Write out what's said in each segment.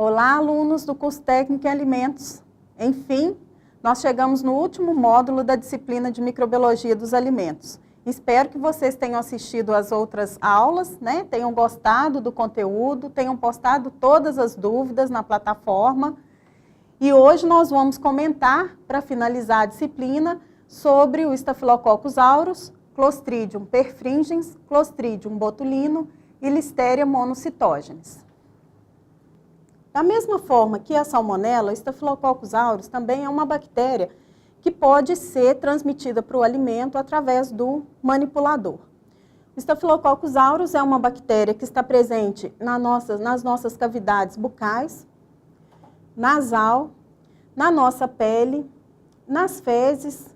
Olá, alunos do curso técnico em alimentos. Enfim, nós chegamos no último módulo da disciplina de microbiologia dos alimentos. Espero que vocês tenham assistido às outras aulas, né? Tenham gostado do conteúdo, tenham postado todas as dúvidas na plataforma. E hoje nós vamos comentar, para finalizar a disciplina, sobre o Staphylococcus aureus, Clostridium perfringens, Clostridium botulino e Listeria monocytogenes. Da mesma forma que a salmonela, o Staphylococcus aureus também é uma bactéria que pode ser transmitida para o alimento através do manipulador. O Staphylococcus aureus é uma bactéria que está presente nas nossas cavidades bucais, nasal, na nossa pele, nas fezes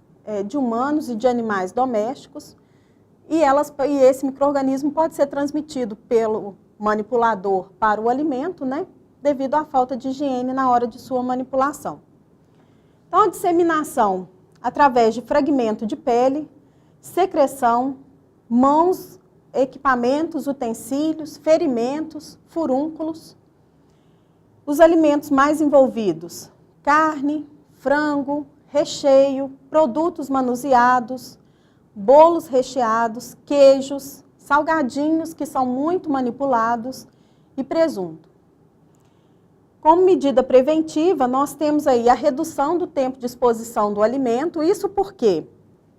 de humanos e de animais domésticos, e esse micro-organismo pode ser transmitido pelo manipulador para o alimento, né, devido à falta de higiene na hora de sua manipulação. Então, a disseminação através de fragmento de pele, secreção, mãos, equipamentos, utensílios, ferimentos, furúnculos. Os alimentos mais envolvidos: carne, frango, recheio, produtos manuseados, bolos recheados, queijos, salgadinhos que são muito manipulados e presunto. Como medida preventiva, nós temos aí a redução do tempo de exposição do alimento, isso porque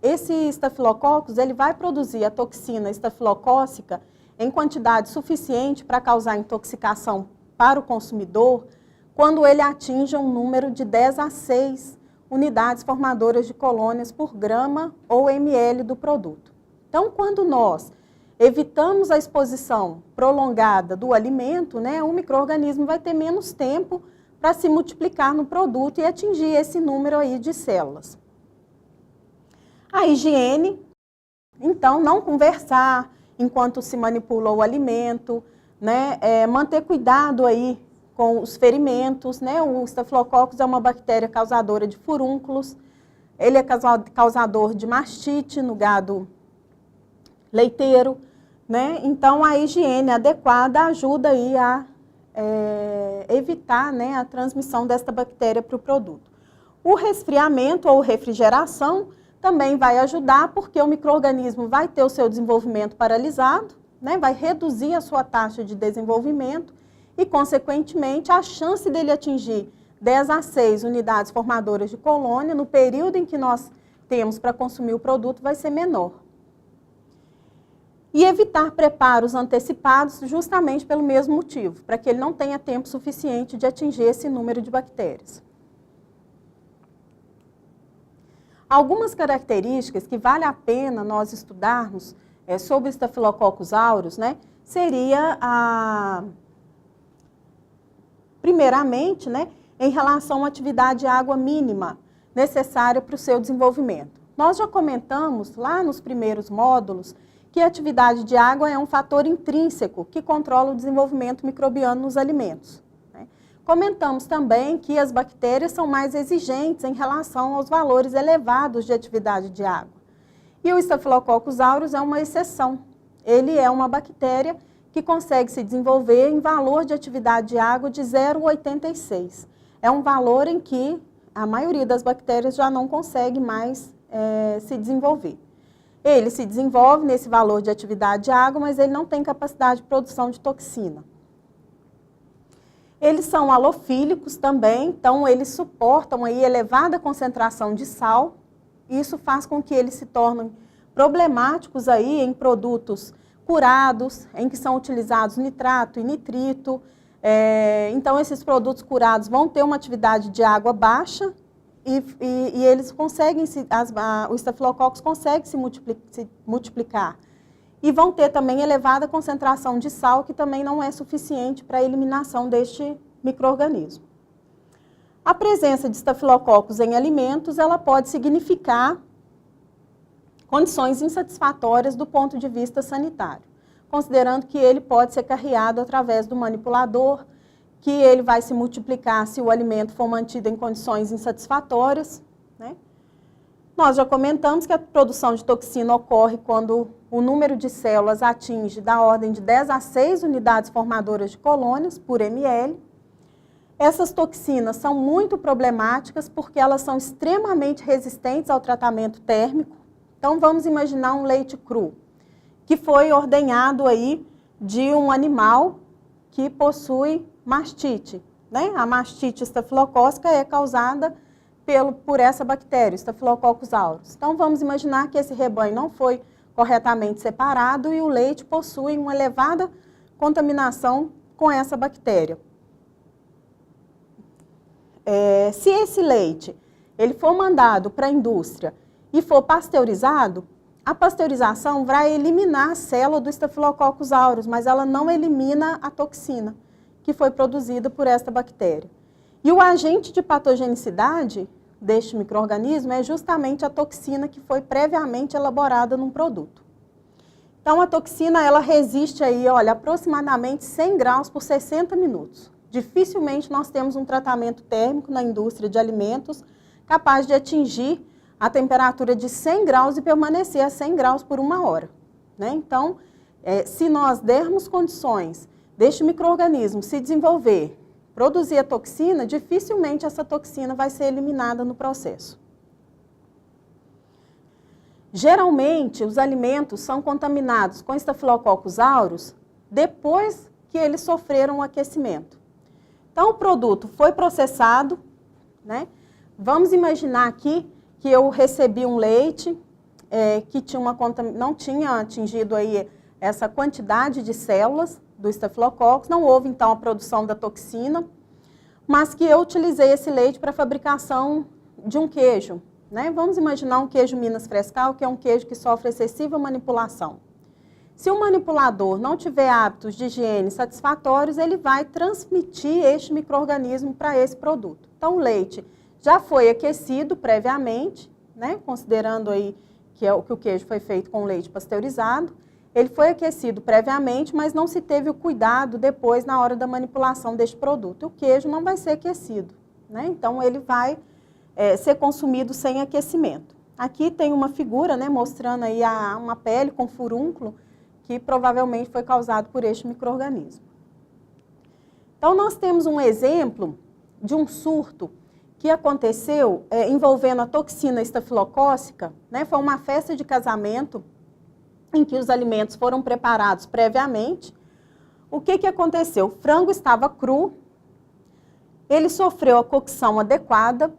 esse Staphylococcus ele vai produzir a toxina estafilocócica em quantidade suficiente para causar intoxicação para o consumidor quando ele atinge um número de 10 a 6 unidades formadoras de colônias por grama ou ml do produto. Então, quando nós evitamos a exposição prolongada do alimento, né, o micro-organismo vai ter menos tempo para se multiplicar no produto e atingir esse número aí de células. A higiene, então, não conversar enquanto se manipula o alimento, né, manter cuidado aí com os ferimentos, né, o Staphylococcus é uma bactéria causadora de furúnculos, ele é causador de mastite no gado leiteiro, né? Então, a higiene adequada ajuda aí a evitar, né, a transmissão desta bactéria para o produto. O resfriamento ou refrigeração também vai ajudar, porque o micro-organismo vai ter o seu desenvolvimento paralisado, né, vai reduzir a sua taxa de desenvolvimento e, consequentemente, a chance dele atingir 10 a 6 unidades formadoras de colônia no período em que nós temos para consumir o produto vai ser menor. E evitar preparos antecipados justamente pelo mesmo motivo, para que ele não tenha tempo suficiente de atingir esse número de bactérias. Algumas características que vale a pena nós estudarmos sobre Staphylococcus aureus, né, seria primeiramente, né, em relação à atividade de água mínima necessária para o seu desenvolvimento. Nós já comentamos lá nos primeiros módulos que a atividade de água é um fator intrínseco que controla o desenvolvimento microbiano nos alimentos, né? Comentamos também que as bactérias são mais exigentes em relação aos valores elevados de atividade de água. E o Staphylococcus aureus é uma exceção. Ele é uma bactéria que consegue se desenvolver em valor de atividade de água de 0,86. É um valor em que a maioria das bactérias já não consegue mais se desenvolver. Ele se desenvolve nesse valor de atividade de água, mas ele não tem capacidade de produção de toxina. Eles são halofílicos também, então eles suportam aí elevada concentração de sal. Isso faz com que eles se tornem problemáticos aí em produtos curados, em que são utilizados nitrato e nitrito. Então, esses produtos curados vão ter uma atividade de água baixa, e eles conseguem, o Staphylococcus consegue se multiplicar. E vão ter também elevada concentração de sal, que também não é suficiente para a eliminação deste micro-organismo. A presença de Staphylococcus em alimentos, ela pode significar condições insatisfatórias do ponto de vista sanitário, considerando que ele pode ser carreado através do manipulador, que ele vai se multiplicar se o alimento for mantido em condições insatisfatórias, né? Nós já comentamos que a produção de toxina ocorre quando o número de células atinge da ordem de 10 a 6 unidades formadoras de colônias por ml. Essas toxinas são muito problemáticas porque elas são extremamente resistentes ao tratamento térmico. Então, vamos imaginar um leite cru, que foi ordenhado aí de um animal que possui mastite, né? A mastite estafilocócica é causada por essa bactéria, Staphylococcus aureus. Então, vamos imaginar que esse rebanho não foi corretamente separado e o leite possui uma elevada contaminação com essa bactéria. Se esse leite ele for mandado para a indústria e for pasteurizado, a pasteurização vai eliminar a célula do Staphylococcus aureus, mas ela não elimina a toxina que foi produzida por esta bactéria. E o agente de patogenicidade deste micro-organismo é justamente a toxina que foi previamente elaborada num produto. Então, a toxina, ela resiste aí, olha, aproximadamente 100 graus por 60 minutos. Dificilmente nós temos um tratamento térmico na indústria de alimentos capaz de atingir a temperatura de 100 graus e permanecer a 100 graus por 1 hora. Né? Então, se nós dermos condições deste micro-organismo se desenvolver, produzir a toxina, dificilmente essa toxina vai ser eliminada no processo. Geralmente, os alimentos são contaminados com Staphylococcus aureus depois que eles sofreram o aquecimento. Então, o produto foi processado, né? Vamos imaginar aqui que eu recebi um leite que não tinha atingido aí essa quantidade de células do Staphylococcus, não houve então a produção da toxina, mas que eu utilizei esse leite para a fabricação de um queijo. Né? Vamos imaginar um queijo Minas Frescal, que é um queijo que sofre excessiva manipulação. Se o manipulador não tiver hábitos de higiene satisfatórios, ele vai transmitir este micro-organismo para esse produto. Então, o leite já foi aquecido previamente, né? Considerando aí que o queijo foi feito com leite pasteurizado. Ele foi aquecido previamente, mas não se teve o cuidado depois na hora da manipulação deste produto. O queijo não vai ser aquecido, né? Então, ele vai ser consumido sem aquecimento. Aqui tem uma figura, né, mostrando aí uma pele com furúnculo, que provavelmente foi causado por este micro-organismo. Então, nós temos um exemplo de um surto que aconteceu envolvendo a toxina estafilocócica, né? Foi uma festa de casamento em que os alimentos foram preparados previamente. O que aconteceu? O frango estava cru, ele sofreu a cocção adequada.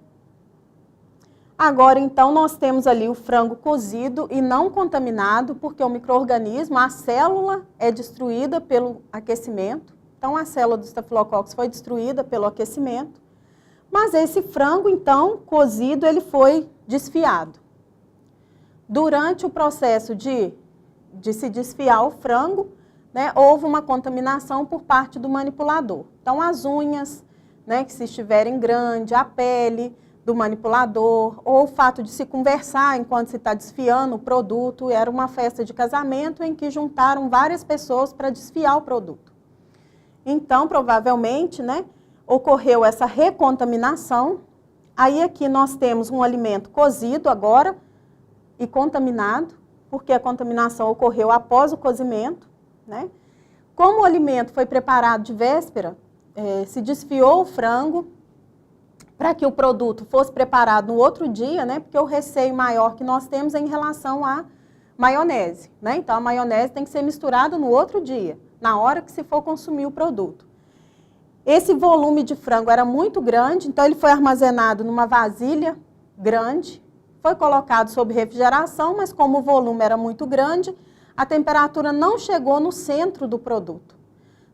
Agora, então, nós temos ali o frango cozido e não contaminado, porque o micro-organismo, a célula é destruída pelo aquecimento. Então, a célula do Staphylococcus foi destruída pelo aquecimento. Mas esse frango, então, cozido, ele foi desfiado. Durante o processo de se desfiar o frango, né, houve uma contaminação por parte do manipulador. Então, as unhas, né, que se estiverem grandes, a pele do manipulador, ou o fato de se conversar enquanto se está desfiando o produto. Era uma festa de casamento em que juntaram várias pessoas para desfiar o produto. Então, provavelmente, né, ocorreu essa recontaminação. Aí aqui nós temos um alimento cozido agora e contaminado, porque a contaminação ocorreu após o cozimento. Né? Como o alimento foi preparado de véspera, se desfiou o frango, para que o produto fosse preparado no outro dia, né? Porque o receio maior que nós temos é em relação à maionese, né? Então, a maionese tem que ser misturada no outro dia, na hora que se for consumir o produto. Esse volume de frango era muito grande, então ele foi armazenado numa vasilha grande, foi colocado sob refrigeração, mas como o volume era muito grande, a temperatura não chegou no centro do produto.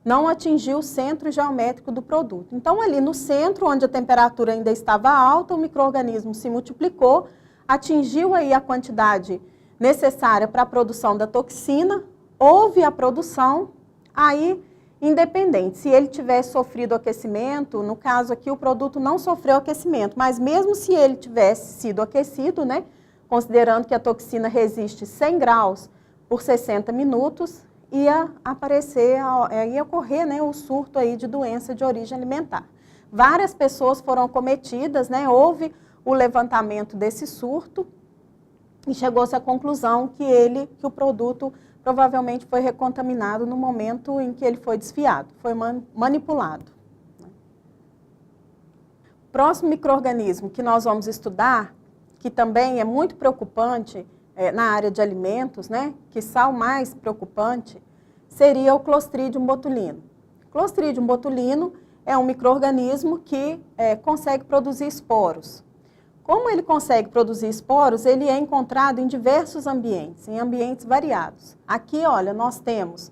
Não atingiu o centro geométrico do produto. Então, ali no centro, onde a temperatura ainda estava alta, o micro-organismo se multiplicou, atingiu aí a quantidade necessária para a produção da toxina, houve a produção, aí, independente, se ele tivesse sofrido aquecimento, no caso aqui o produto não sofreu aquecimento, mas mesmo se ele tivesse sido aquecido, né, considerando que a toxina resiste 100 graus por 60 minutos, ia ocorrer, né, o surto aí de doença de origem alimentar. Várias pessoas foram acometidas, né, houve o levantamento desse surto e chegou-se à conclusão que o produto provavelmente foi recontaminado no momento em que ele foi desfiado, foi manipulado. Próximo micro-organismo que nós vamos estudar, que também é muito preocupante na área de alimentos, né, quiçá o mais preocupante, seria o Clostridium botulino. Clostridium botulino é um micro-organismo que consegue produzir esporos. Como ele consegue produzir esporos, ele é encontrado em diversos ambientes, em ambientes variados. Aqui, olha, nós temos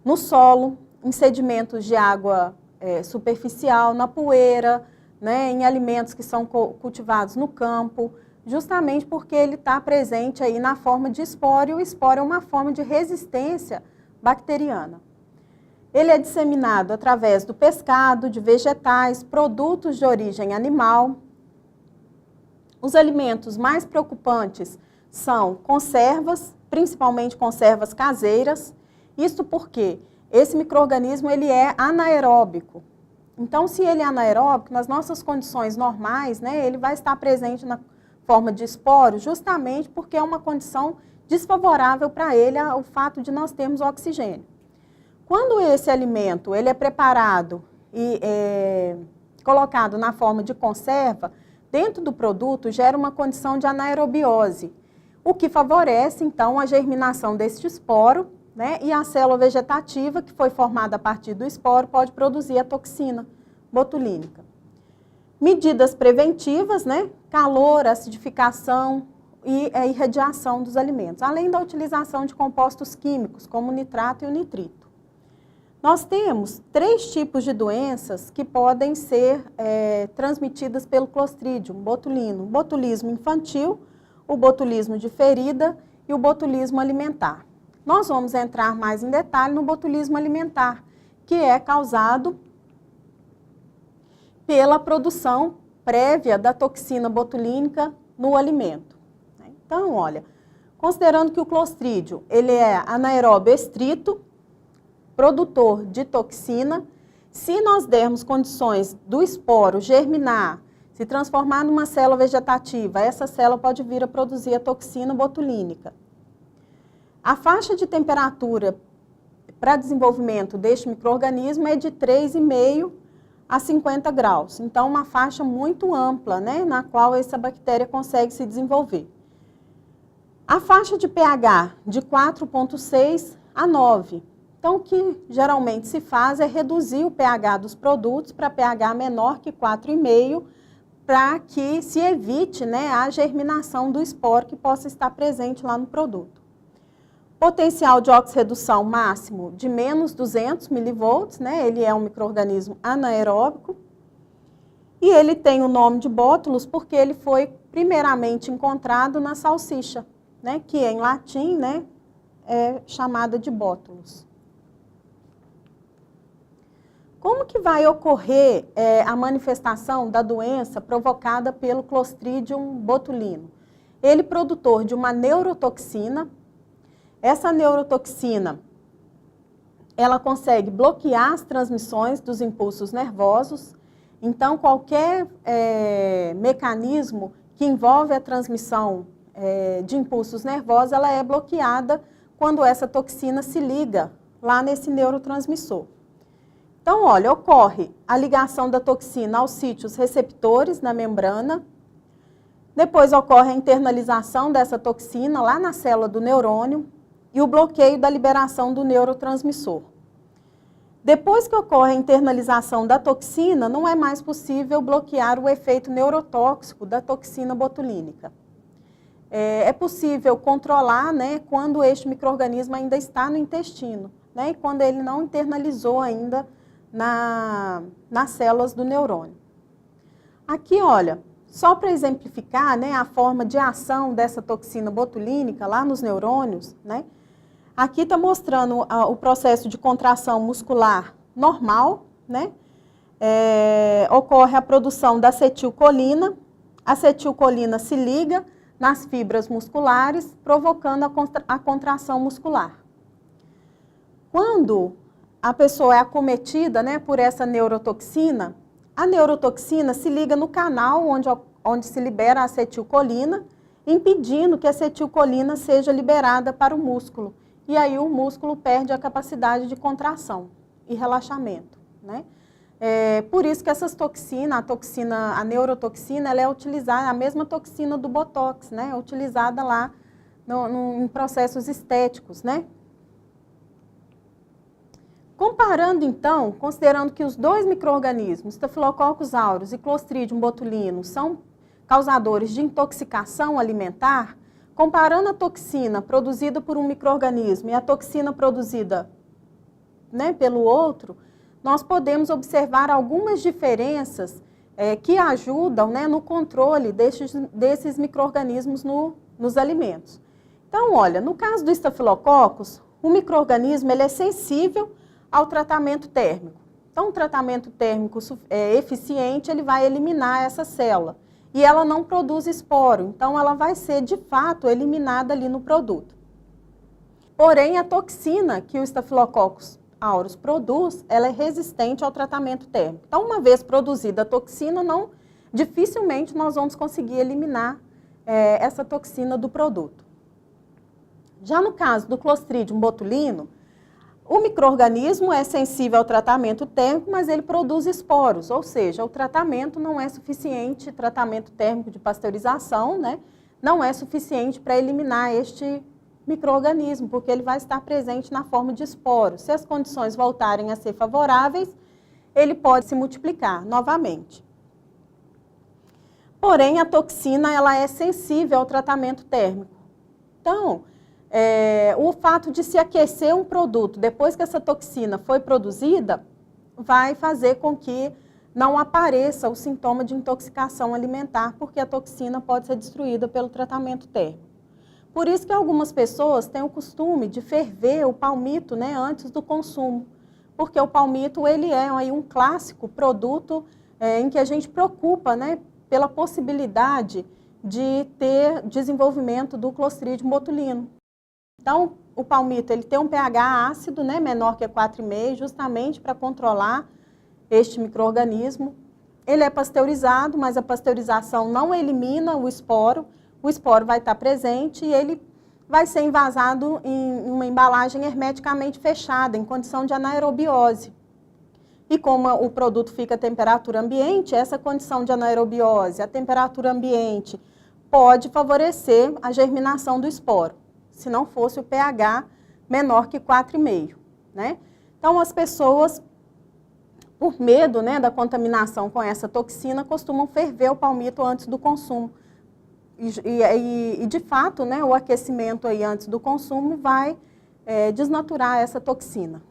no solo, em sedimentos de água superficial, na poeira, né, em alimentos que são cultivados no campo, justamente porque ele está presente aí na forma de esporo, e o esporo é uma forma de resistência bacteriana. Ele é disseminado através do pescado, de vegetais, produtos de origem animal. Os alimentos mais preocupantes são conservas, principalmente conservas caseiras. Isso porque esse micro-organismo ele é anaeróbico. Então, se ele é anaeróbico, nas nossas condições normais, né, ele vai estar presente na forma de esporo, justamente porque é uma condição desfavorável para ele o fato de nós termos oxigênio. Quando esse alimento ele é preparado e colocado na forma de conserva, dentro do produto gera uma condição de anaerobiose, o que favorece, então, a germinação deste esporo, né, e a célula vegetativa, que foi formada a partir do esporo, pode produzir a toxina botulínica. Medidas preventivas, né, calor, acidificação e a irradiação dos alimentos, além da utilização de compostos químicos, como o nitrato e o nitrito. Nós temos 3 tipos de doenças que podem ser transmitidas pelo Clostridium botulino: o botulismo infantil, o botulismo de ferida e o botulismo alimentar. Nós vamos entrar mais em detalhe no botulismo alimentar, que é causado pela produção prévia da toxina botulínica no alimento. Então, olha, considerando que o Clostridium ele é anaeróbio estrito, produtor de toxina, se nós dermos condições do esporo germinar, se transformar numa célula vegetativa, essa célula pode vir a produzir a toxina botulínica. A faixa de temperatura para desenvolvimento deste micro-organismo é de 3,5 a 50 graus. Então, uma faixa muito ampla, né, na qual essa bactéria consegue se desenvolver. A faixa de pH de 4,6 a 9. Então, o que geralmente se faz é reduzir o pH dos produtos para pH menor que 4,5, para que se evite, né, a germinação do esporo que possa estar presente lá no produto. Potencial de oxirredução máximo de menos 200 milivolts, né, ele é um micro-organismo anaeróbico. E ele tem o nome de bótulos porque ele foi primeiramente encontrado na salsicha, né, que em latim, né, é chamada de bótulos. Como que vai ocorrer a manifestação da doença provocada pelo Clostridium botulino? Ele é produtor de uma neurotoxina. Essa neurotoxina, ela consegue bloquear as transmissões dos impulsos nervosos. Então, qualquer mecanismo que envolve a transmissão de impulsos nervosos, ela é bloqueada quando essa toxina se liga lá nesse neurotransmissor. Então, olha, ocorre a ligação da toxina aos sítios receptores na membrana, depois ocorre a internalização dessa toxina lá na célula do neurônio e o bloqueio da liberação do neurotransmissor. Depois que ocorre a internalização da toxina, não é mais possível bloquear o efeito neurotóxico da toxina botulínica. É possível controlar, né, quando este micro-organismo ainda está no intestino, né, e quando ele não internalizou ainda nas células do neurônio. Aqui, olha, só para exemplificar, né, a forma de ação dessa toxina botulínica lá nos neurônios, né, aqui está mostrando o processo de contração muscular normal, né, ocorre a produção da acetilcolina, a acetilcolina se liga nas fibras musculares, provocando a contração muscular. Quando a pessoa é acometida, né, por essa neurotoxina, a neurotoxina se liga no canal onde se libera a acetilcolina, impedindo que a acetilcolina seja liberada para o músculo. E aí o músculo perde a capacidade de contração e relaxamento, né? Por isso que essas toxinas, a neurotoxina, ela é utilizada, a mesma toxina do Botox, né? É utilizada lá em processos estéticos, né? Comparando, então, considerando que os dois micro-organismos, Staphylococcus aureus e Clostridium botulinum, são causadores de intoxicação alimentar, comparando a toxina produzida por um micro-organismo e a toxina produzida, né, pelo outro, nós podemos observar algumas diferenças que ajudam, né, no controle desses micro-organismos nos alimentos. Então, olha, no caso do Staphylococcus, o micro-organismo ele é sensível ao tratamento térmico. Então, o tratamento térmico eficiente, ele vai eliminar essa célula. E ela não produz esporo, então ela vai ser, de fato, eliminada ali no produto. Porém, a toxina que o Staphylococcus aureus produz, ela é resistente ao tratamento térmico. Então, uma vez produzida a toxina, dificilmente nós vamos conseguir eliminar essa toxina do produto. Já no caso do Clostridium botulinum, o micro-organismo é sensível ao tratamento térmico, mas ele produz esporos, ou seja, o tratamento não é suficiente, tratamento térmico de pasteurização, né, não é suficiente para eliminar este micro-organismo, porque ele vai estar presente na forma de esporos. Se as condições voltarem a ser favoráveis, ele pode se multiplicar novamente. Porém, a toxina ela é sensível ao tratamento térmico. Então, o fato de se aquecer um produto depois que essa toxina foi produzida, vai fazer com que não apareça o sintoma de intoxicação alimentar, porque a toxina pode ser destruída pelo tratamento térmico. Por isso que algumas pessoas têm o costume de ferver o palmito, né, antes do consumo, porque o palmito ele é aí um clássico produto em que a gente preocupa, né, pela possibilidade de ter desenvolvimento do Clostridium botulinum. Então, o palmito ele tem um pH ácido, né, menor que 4,5, justamente para controlar este micro-organismo. Ele é pasteurizado, mas a pasteurização não elimina o esporo vai estar presente e ele vai ser envasado em uma embalagem hermeticamente fechada, em condição de anaerobiose. E como o produto fica a temperatura ambiente, essa condição de anaerobiose, a temperatura ambiente, pode favorecer a germinação do esporo, se não fosse o pH menor que 4,5, né? Então, as pessoas, por medo, né, da contaminação com essa toxina, costumam ferver o palmito antes do consumo. E de fato, né, o aquecimento aí antes do consumo vai desnaturar essa toxina.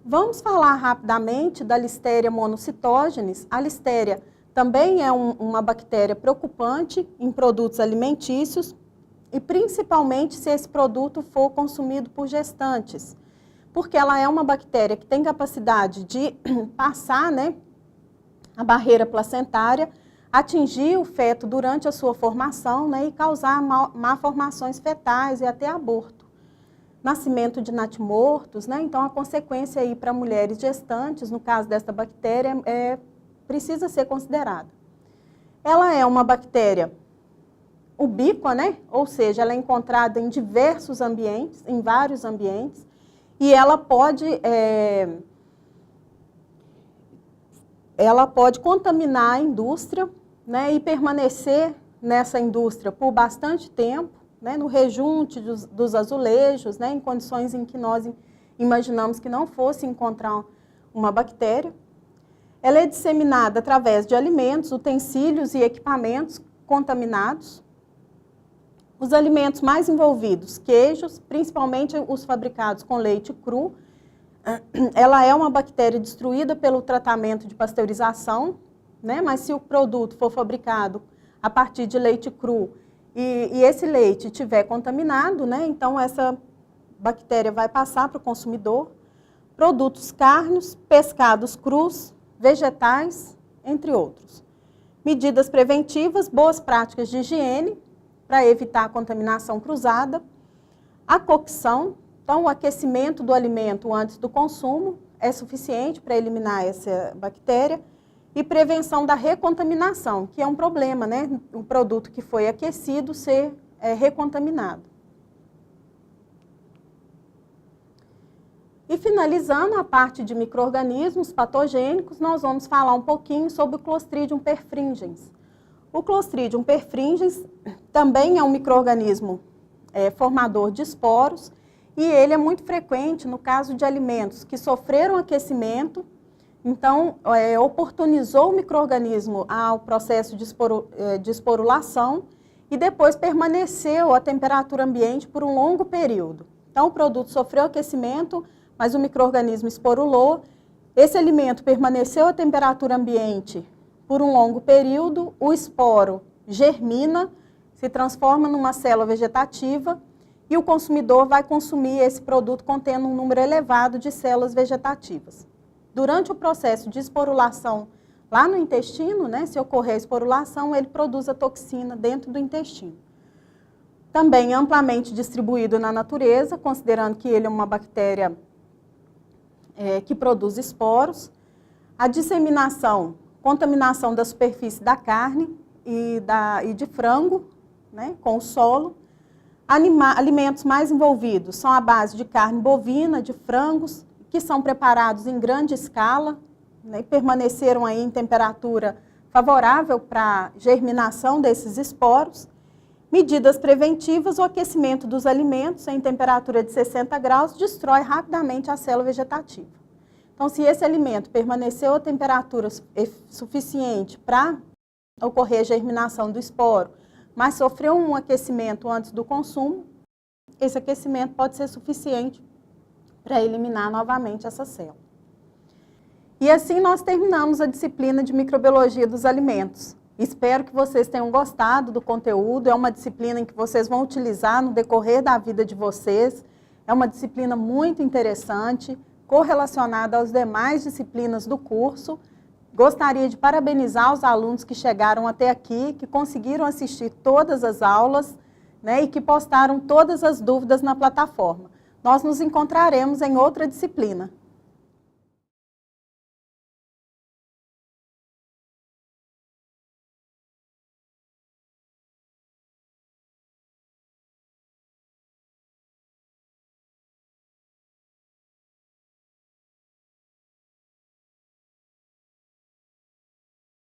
Vamos falar rapidamente da Listeria monocytogenes. A Listeria também é uma bactéria preocupante em produtos alimentícios e principalmente se esse produto for consumido por gestantes, porque ela é uma bactéria que tem capacidade de passar, né, a barreira placentária, atingir o feto durante a sua formação, né, e causar malformações fetais e até aborto. Nascimento de natimortos, né, então a consequência aí para mulheres gestantes, no caso desta bactéria, precisa ser considerada. Ela é uma bactéria ubíqua, né, ou seja, ela é encontrada em diversos ambientes, em vários ambientes, e ela pode contaminar a indústria, né, e permanecer nessa indústria por bastante tempo, né, no rejunte dos azulejos, né, em condições em que nós imaginamos que não fosse encontrar uma bactéria. Ela é disseminada através de alimentos, utensílios e equipamentos contaminados. Os alimentos mais envolvidos, queijos, principalmente os fabricados com leite cru. Ela é uma bactéria destruída pelo tratamento de pasteurização, né? Mas se o produto for fabricado a partir de leite cru e esse leite estiver contaminado, né? Então essa bactéria vai passar para o consumidor. Produtos carnes, pescados crus, vegetais, entre outros. Medidas preventivas, boas práticas de higiene para evitar a contaminação cruzada. A cocção. Então, o aquecimento do alimento antes do consumo é suficiente para eliminar essa bactéria. E prevenção da recontaminação, que é um problema, né? O produto que foi aquecido ser recontaminado. E finalizando a parte de micro-organismos patogênicos, nós vamos falar um pouquinho sobre o Clostridium perfringens. O Clostridium perfringens também é um micro-organismo formador de esporos e ele é muito frequente no caso de alimentos que sofreram aquecimento, então oportunizou o micro-organismo ao processo de esporulação e depois permaneceu à temperatura ambiente por um longo período. Então o produto sofreu aquecimento, mas o micro-organismo esporulou, esse alimento permaneceu à temperatura ambiente por um longo período, o esporo germina, se transforma numa célula vegetativa e o consumidor vai consumir esse produto contendo um número elevado de células vegetativas. Durante o processo de esporulação lá no intestino, né, se ocorrer a esporulação, ele produz a toxina dentro do intestino. Também amplamente distribuído na natureza, considerando que ele é uma bactéria que produz esporos. A disseminação, contaminação da superfície da carne e de frango, né, com o solo. Alimentos mais envolvidos são a base de carne bovina, de frangos, que são preparados em grande escala, né, e permaneceram aí em temperatura favorável para a germinação desses esporos. Medidas preventivas, o aquecimento dos alimentos em temperatura de 60 graus destrói rapidamente a célula vegetativa. Então, se esse alimento permaneceu a temperatura suficiente para ocorrer a germinação do esporo, mas sofreu um aquecimento antes do consumo, esse aquecimento pode ser suficiente para eliminar novamente essa célula. E assim nós terminamos a disciplina de microbiologia dos alimentos. Espero que vocês tenham gostado do conteúdo, é uma disciplina em que vocês vão utilizar no decorrer da vida de vocês, é uma disciplina muito interessante, correlacionada às demais disciplinas do curso. Gostaria de parabenizar os alunos que chegaram até aqui, que conseguiram assistir todas as aulas, né, e que postaram todas as dúvidas na plataforma. Nós nos encontraremos em outra disciplina.